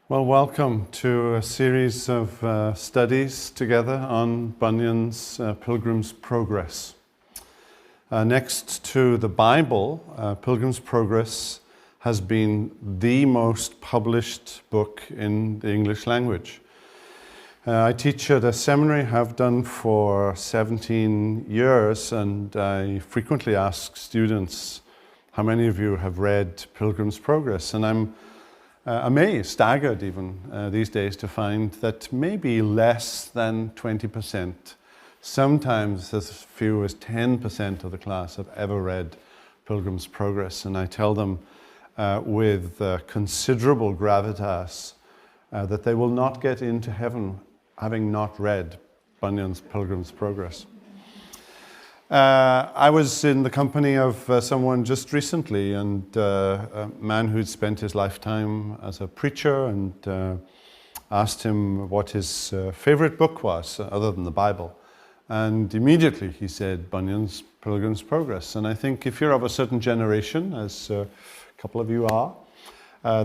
Well, welcome to a series of studies together on Bunyan's Pilgrim's Progress. Next to the Bible, Pilgrim's Progress has been the most published book in the English language. I teach at a seminary, have done for 17 years, and I frequently ask students, how many of you have read Pilgrim's Progress? And I'm amazed, staggered even these days to find that maybe less than 20%, sometimes as few as 10% of the class have ever read Pilgrim's Progress. And I tell them with considerable gravitas that they will not get into heaven having not read Bunyan's Pilgrim's Progress. I was in the company of someone just recently, and a man who'd spent his lifetime as a preacher, and asked him what his favorite book was other than the Bible. And immediately he said Bunyan's Pilgrim's Progress. And I think if you're of a certain generation, as a couple of you are,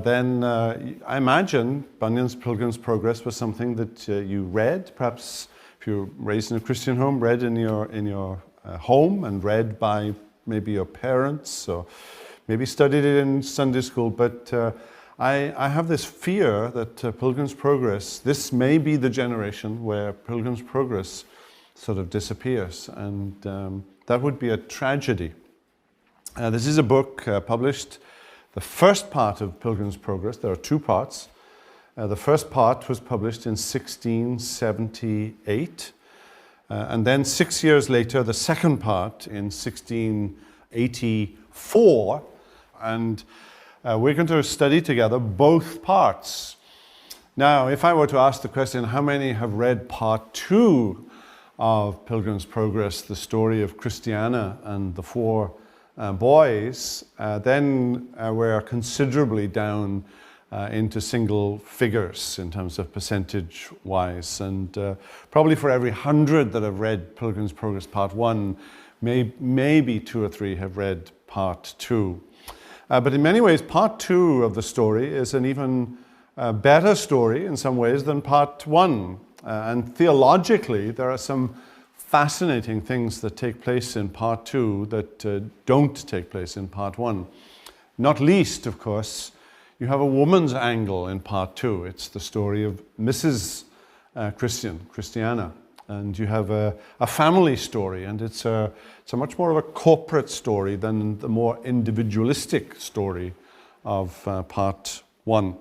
then I imagine Bunyan's Pilgrim's Progress was something that you read, perhaps if you're raised in a Christian home, read in your home and read by maybe your parents, or maybe studied it in Sunday school. But I have this fear that Pilgrim's Progress, this may be the generation where Pilgrim's Progress sort of disappears, and that would be a tragedy. This is a book published, the first part of Pilgrim's Progress. There are two parts. The first part was published in 1678. And then 6 years later, the second part in 1684. And we're going to study together both parts. Now, if I were to ask the question, how many have read part 2 of Pilgrim's Progress, the story of Christiana and the four boys, then we're considerably down into single figures in terms of percentage-wise. And probably for every 100 that have read Pilgrim's Progress Part 1, maybe 2 or 3 have read Part 2. But in many ways, Part 2 of the story is an even better story in some ways than Part 1. And theologically, there are some fascinating things that take place in Part 2 that don't take place in Part 1. Not least, of course, you have a woman's angle in Part 2. It's the story of Mrs. Christiana. And you have a family story, and it's a much more of a corporate story than the more individualistic story of Part 1.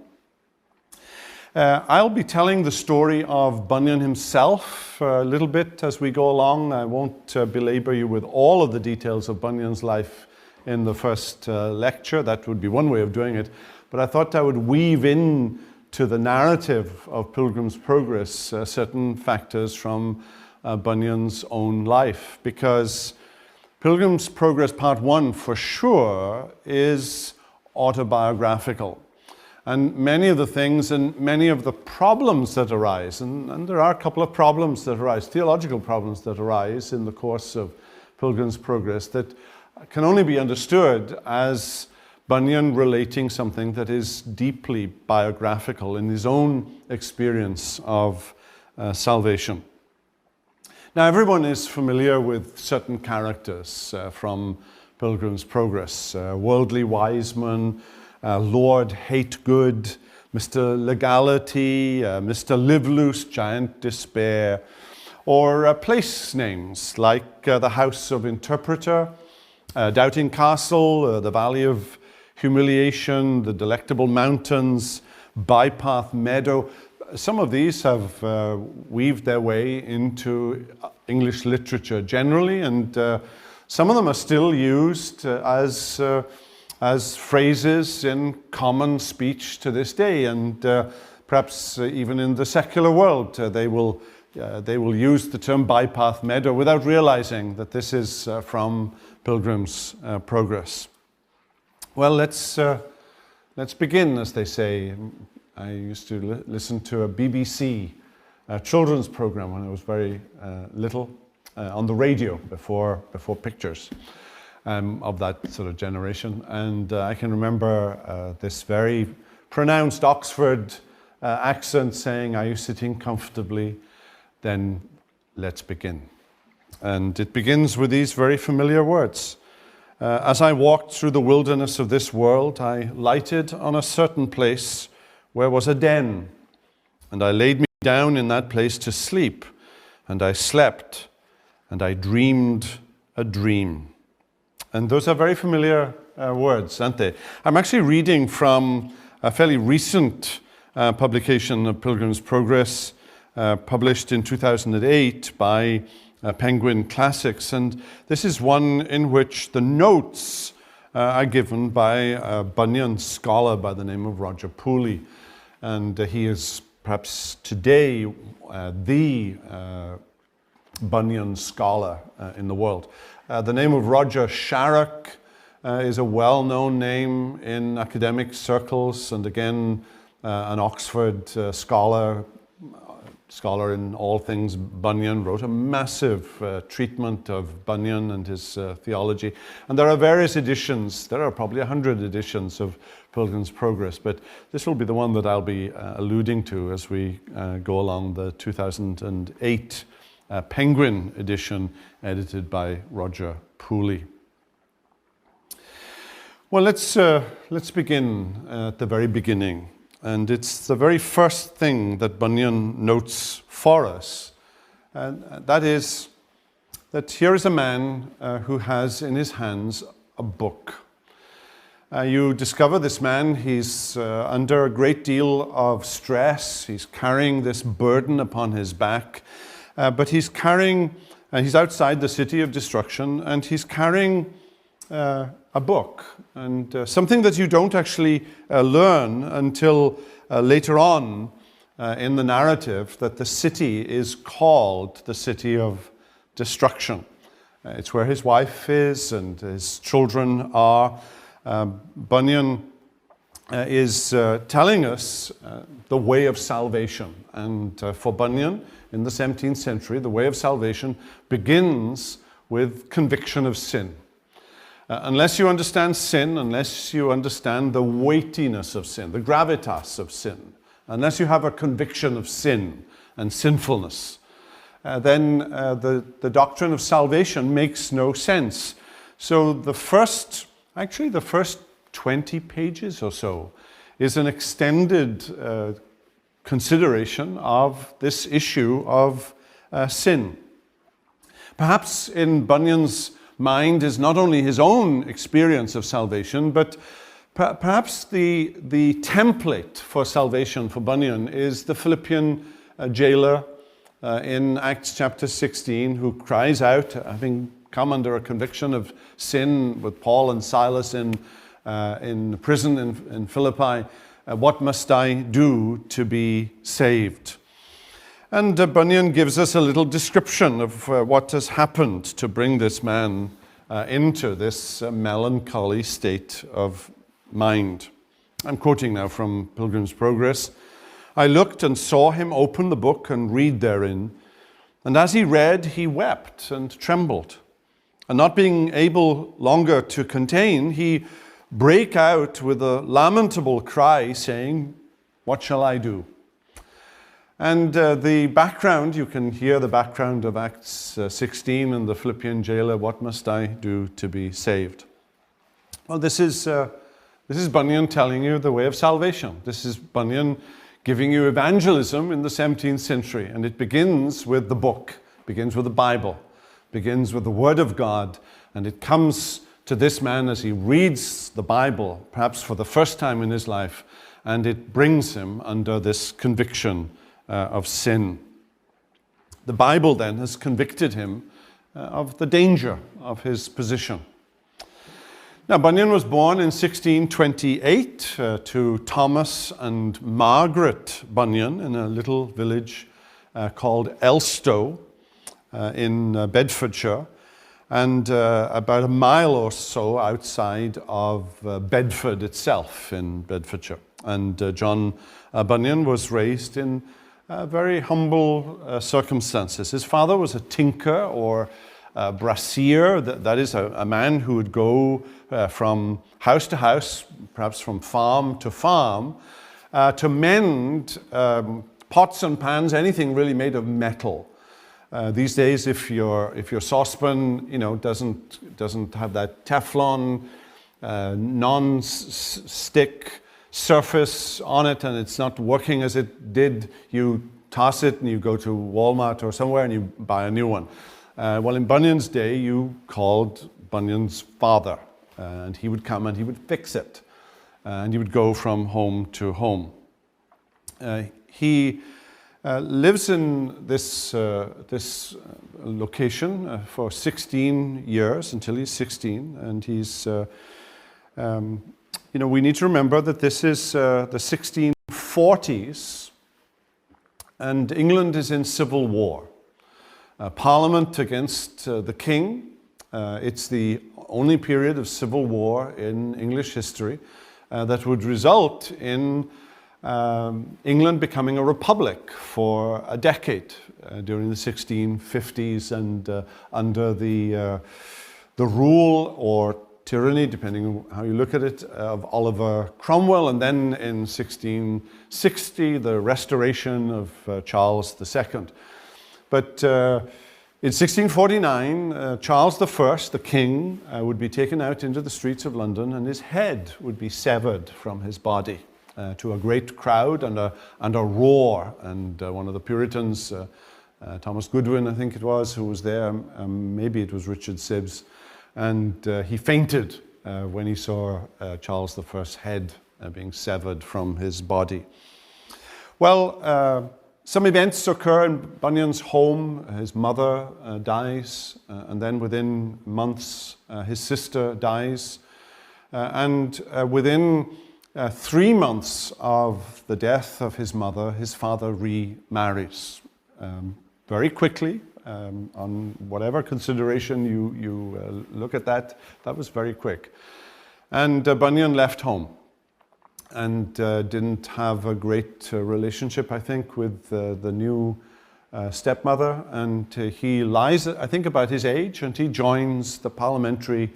I'll be telling the story of Bunyan himself a little bit as we go along. I won't belabor you with all of the details of Bunyan's life in the first lecture. That would be one way of doing it. But I thought I would weave in to the narrative of Pilgrim's Progress certain factors from Bunyan's own life, because Pilgrim's Progress Part 1 for sure is autobiographical. And many of the things and many of the problems that arise, and there are a couple of problems that arise, theological problems that arise in the course of Pilgrim's Progress that can only be understood as Bunyan relating something that is deeply biographical in his own experience of salvation. Now, everyone is familiar with certain characters from Pilgrim's Progress. Worldly Wiseman, Lord Hate Good, Mr. Legality, Mr. Live Loose, Giant Despair, or place names like the House of Interpreter, Doubting Castle, the Valley of Humiliation, the Delectable Mountains, Bypath Meadow. Some of these have weaved their way into English literature generally, and some of them are still used as phrases in common speech to this day, and perhaps even in the secular world they will use the term Bypath Meadow without realizing that this is from Pilgrim's Progress. Well, let's begin, as they say. I used to listen to a BBC children's program when I was very little on the radio before pictures of that sort of generation. And I can remember this very pronounced Oxford accent saying, "Are you sitting comfortably? Then let's begin." And it begins with these very familiar words. As I walked through the wilderness of this world, I lighted on a certain place where was a den, and I laid me down in that place to sleep, and I slept, and I dreamed a dream. And those are very familiar words, aren't they? I'm actually reading from a fairly recent publication of Pilgrim's Progress, published in 2008 by Penguin Classics, and this is one in which the notes are given by a Bunyan scholar by the name of Roger Pooley, and he is perhaps today the Bunyan scholar in the world. The name of Roger Sharrock is a well-known name in academic circles, and again an Oxford scholar in all things Bunyan, wrote a massive treatment of Bunyan and his theology. And there are various editions. There are probably 100 editions of Pilgrim's Progress, but this will be the one that I'll be alluding to as we go along, the 2008 Penguin edition, edited by Roger Pooley. Well, let's begin at the very beginning. And it's the very first thing that Bunyan notes for us. And that is that here is a man who has in his hands a book. You discover this man, he's under a great deal of stress. He's carrying this burden upon his back. But he's outside the city of destruction, and he's carrying a book, and something that you don't actually learn until later on in the narrative, that the city is called the city of destruction. It's where his wife is and his children are. Bunyan is telling us the way of salvation, and for Bunyan in the 17th century, the way of salvation begins with conviction of sin. Unless you understand sin, unless you understand the weightiness of sin, the gravitas of sin, unless you have a conviction of sin and sinfulness, then the doctrine of salvation makes no sense. So the first 20 pages or so is an extended consideration of this issue of sin. Perhaps in Bunyan's mind is not only his own experience of salvation, but perhaps the template for salvation for Bunyan is the Philippian jailer in Acts chapter 16, who cries out, having come under a conviction of sin with Paul and Silas in prison in Philippi, "What must I do to be saved?" And Bunyan gives us a little description of what has happened to bring this man into this melancholy state of mind. I'm quoting now from Pilgrim's Progress. "I looked and saw him open the book and read therein. And as he read, he wept and trembled. And not being able longer to contain, he brake out with a lamentable cry, saying, 'What shall I do?'" And the background, you can hear the background of Acts 16 and the Philippian jailer, "What must I do to be saved?" Well, this is Bunyan telling you the way of salvation. This is Bunyan giving you evangelism in the 17th century. And it begins with the book, begins with the Bible, begins with the Word of God. And it comes to this man as he reads the Bible, perhaps for the first time in his life, and it brings him under this conviction of sin. The Bible then has convicted him of the danger of his position. Now, Bunyan was born in 1628 to Thomas and Margaret Bunyan in a little village called Elstow in Bedfordshire, and about a mile or so outside of Bedford itself in Bedfordshire. And John Bunyan was raised in very humble circumstances. His father was a tinker or brassier, that is a man who would go from house to house, perhaps from farm to farm, to mend pots and pans, anything really made of metal. These days, if your saucepan, doesn't have that Teflon non-stick surface on it, and it's not working as it did, you toss it and you go to Walmart or somewhere and you buy a new one. Well, in Bunyan's day, you called Bunyan's father, and he would come and he would fix it, and you would go from home to home. He lives in this location for 16 years until he's 16, and he's, we need to remember that this is the 1640s, and England is in civil war. Parliament against the king. It's the only period of civil war in English history that would result in England becoming a republic for a decade during the 1650s, and under the rule or tyranny, depending on how you look at it, of Oliver Cromwell, and then in 1660 the restoration of Charles II. But in 1649, Charles I, the king, would be taken out into the streets of London, and his head would be severed from his body to a great crowd and a roar. And one of the Puritans, Thomas Goodwin, I think it was, who was there, maybe it was Richard Sibbs, and he fainted when he saw Charles I's head being severed from his body. Well, some events occur in Bunyan's home. His mother dies, and then within months, his sister dies. And within 3 months of the death of his mother, his father remarries. Very quickly, on whatever consideration you look at that was very quick. And Bunyan left home and didn't have a great relationship, I think, with the new stepmother. And he lies, I think, about his age, and he joins the parliamentary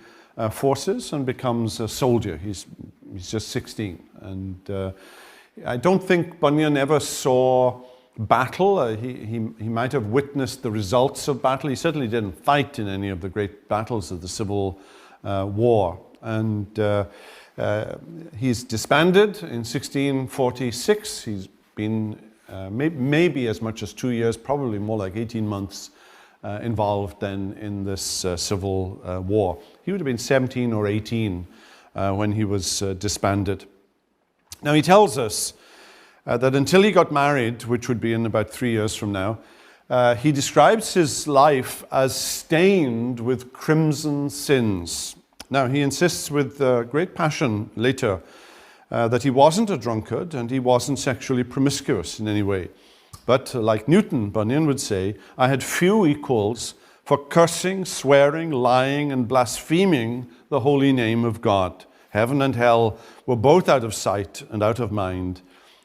forces and becomes a soldier. He's just 16. And I don't think Bunyan ever saw battle. He might have witnessed the results of battle. He certainly didn't fight in any of the great battles of the Civil War. And he's disbanded in 1646. He's been maybe as much as 2 years, probably more like 18 months involved then in this Civil War. He would have been 17 or 18 when he was disbanded. Now he tells us that until he got married, which would be in about 3 years from now, he describes his life as stained with crimson sins. Now, he insists with great passion later that he wasn't a drunkard and he wasn't sexually promiscuous in any way. But like Newton, Bunyan would say, I had few equals for cursing, swearing, lying, and blaspheming the holy name of God. Heaven and hell were both out of sight and out of mind.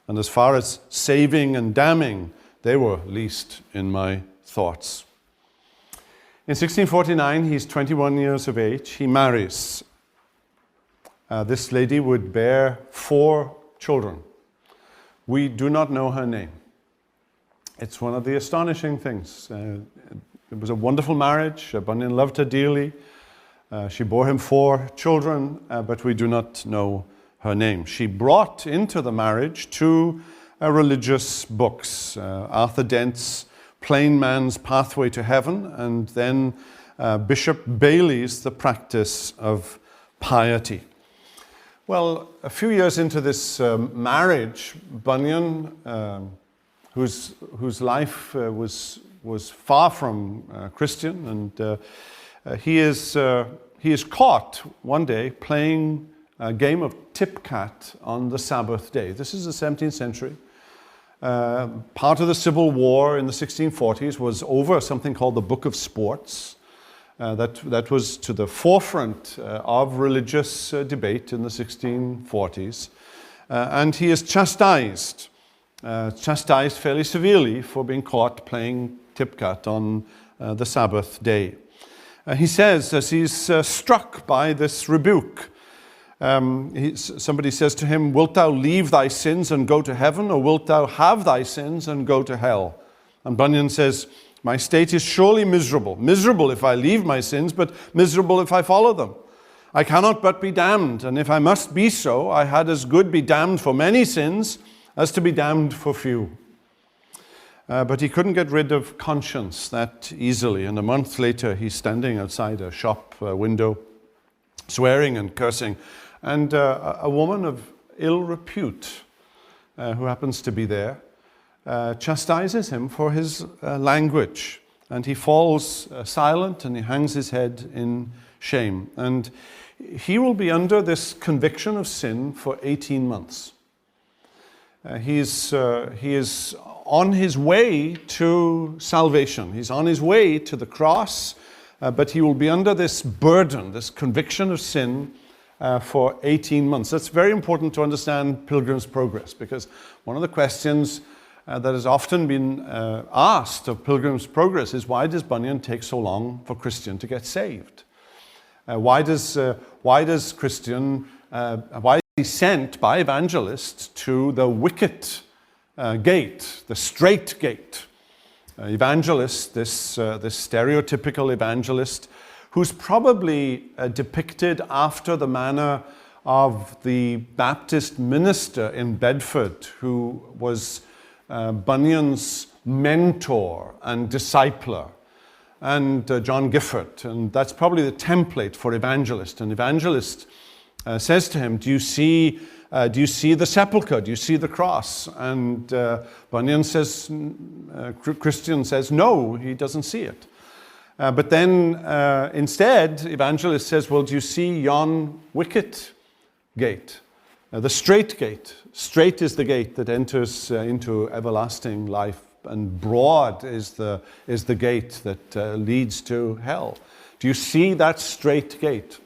And as far as saving and damning, they were least in my thoughts. In 1649, he's 21 years of age. He marries. This lady would bear 4 children. We do not know her name. It's one of the astonishing things. It was a wonderful marriage. Bunyan loved her dearly. She bore him 4 children, but we do not know her name. She brought into the marriage 2 religious books, Arthur Dent's Plain Man's Pathway to Heaven, and then Bishop Bailey's The Practice of Piety. Well, a few years into this marriage, Bunyan, whose life was far from Christian, and he is caught one day playing a game of tip-cat on the Sabbath day. This is the 17th century. Part of the Civil War in the 1640s was over something called the Book of Sports. That was to the forefront of religious debate in the 1640s. And he is chastised fairly severely for being caught playing tip-cat on the Sabbath day. He says, as he's struck by this rebuke, Somebody says to him, "Wilt thou leave thy sins and go to heaven, or wilt thou have thy sins and go to hell?" And Bunyan says, "My state is surely miserable. Miserable if I leave my sins, but miserable if I follow them. I cannot but be damned, and if I must be so, I had as good be damned for many sins as to be damned for few." But he couldn't get rid of conscience that easily, and a month later he's standing outside a shop window, swearing and cursing, and a woman of ill repute who happens to be there chastises him for his language, and he falls silent and he hangs his head in shame. And he will be under this conviction of sin for 18 months. He is on his way to salvation. He's on his way to the cross, but he will be under this burden, this conviction of sin for 18 months. That's very important to understand Pilgrim's Progress, because one of the questions that has often been asked of Pilgrim's Progress is, why does Bunyan take so long for Christian to get saved? Why is Christian, why is he sent by evangelists to the wicket gate, the straight gate? Evangelist, this stereotypical evangelist, who's probably depicted after the manner of the Baptist minister in Bedford, who was Bunyan's mentor and discipler, and John Gifford. And that's probably the template for evangelist. And evangelist says to him, do you see the sepulchre? Do you see the cross? And Bunyan says, Christian says, no, he doesn't see it. But then instead, evangelist says, well, do you see yon wicket gate? The straight gate. Straight is the gate that enters into everlasting life, and broad is the gate that leads to hell. Do you see that straight gate?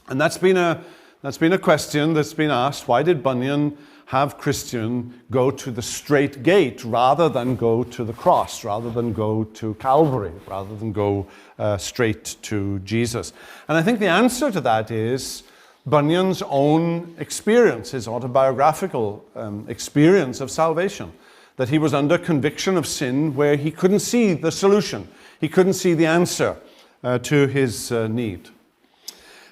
And that's been a question that's been asked. Why did Bunyan have Christian go to the straight gate rather than go to the cross, rather than go to Calvary, rather than go straight to Jesus? And I think the answer to that is Bunyan's own experience, his autobiographical experience of salvation, that he was under conviction of sin where he couldn't see the solution. He couldn't see the answer to his need.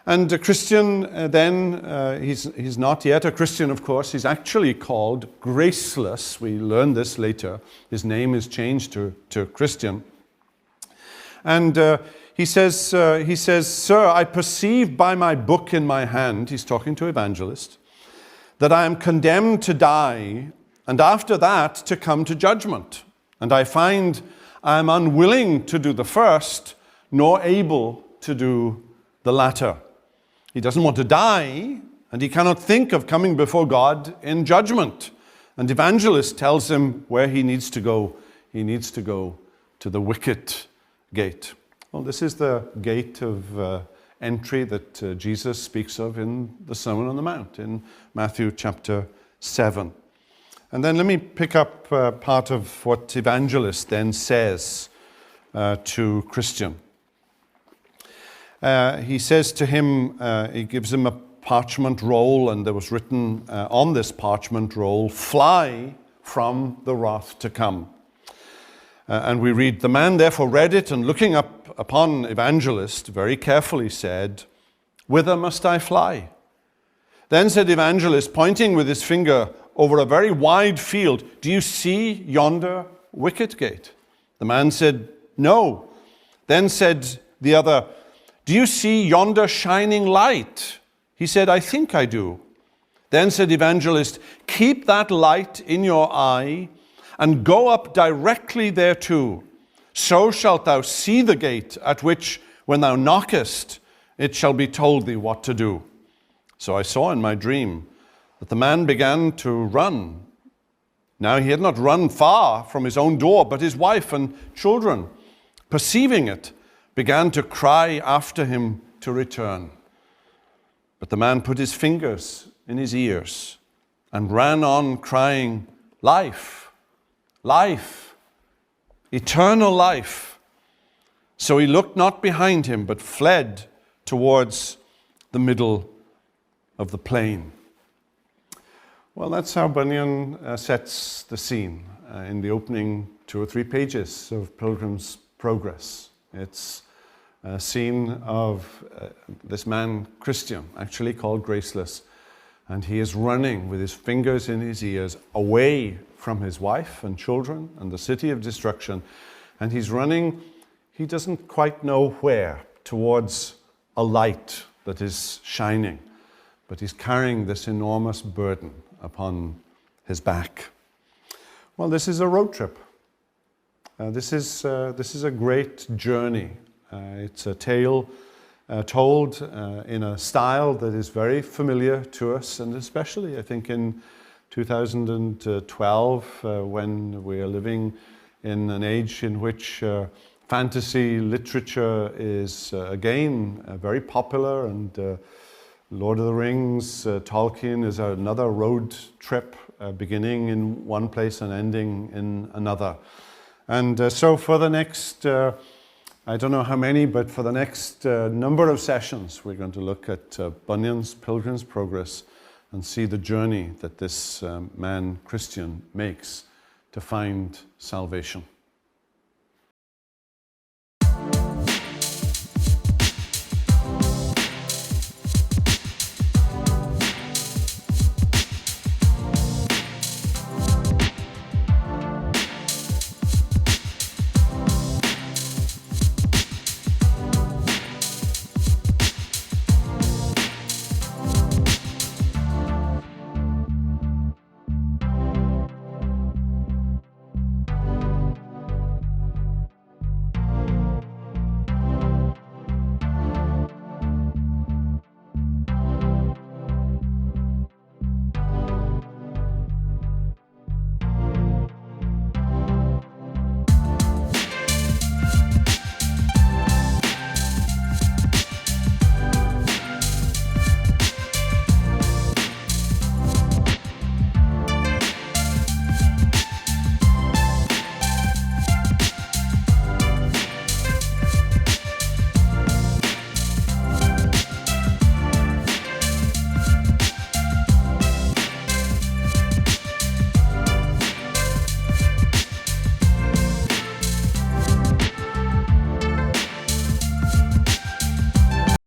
And a Christian then, he's not yet a Christian, of course. He's actually called graceless. We learn this later. His name is changed to Christian. And he says, "Sir, I perceive by my book in my hand," he's talking to evangelist, "that I am condemned to die, and after that to come to judgment. And I find I am unwilling to do the first, nor able to do the latter." He doesn't want to die, and he cannot think of coming before God in judgment. And evangelist tells him where he needs to go. He needs to go to the wicket gate. Well, this is the gate of entry that Jesus speaks of in the Sermon on the Mount in Matthew chapter 7. And then let me pick up part of what evangelist then says to Christian. He says to him, he gives him a parchment roll, and there was written on this parchment roll, "Fly from the wrath to come." And we read, "The man therefore read it, and looking up upon evangelist, very carefully said, 'Whither must I fly?' Then said evangelist, pointing with his finger over a very wide field, 'Do you see yonder wicket gate?' The man said, 'No.' Then said the other, 'Do you see yonder shining light?' He said, 'I think I do.' Then said evangelist, 'Keep that light in your eye, and go up directly thereto. So shalt thou see the gate, at which, when thou knockest, it shall be told thee what to do.' So I saw in my dream that the man began to run. Now he had not run far from his own door, but his wife and children, perceiving it, began to cry after him to return. But the man put his fingers in his ears and ran on crying, 'Life, life, eternal life.' So he looked not behind him, but fled towards the middle of the plain. Well, that's how Bunyan sets the scene in the opening 2 or 3 pages of Pilgrim's Progress. It's a scene of this man, Christian, actually called Graceless, and he is running with his fingers in his ears away from his wife and children and the city of destruction. And he's running, he doesn't quite know where, towards a light that is shining, but he's carrying this enormous burden upon his back. Well, this is a road trip. This is a great journey. It's a tale told in a style that is very familiar to us, and especially, I think, in 2012, when we are living in an age in which fantasy literature is again very popular, and Lord of the Rings, Tolkien is another road trip, beginning in one place and ending in another. And so for the next, I don't know how many, but for the next number of sessions, we're going to look at Bunyan's Pilgrim's Progress and see the journey that this man, Christian, makes to find salvation.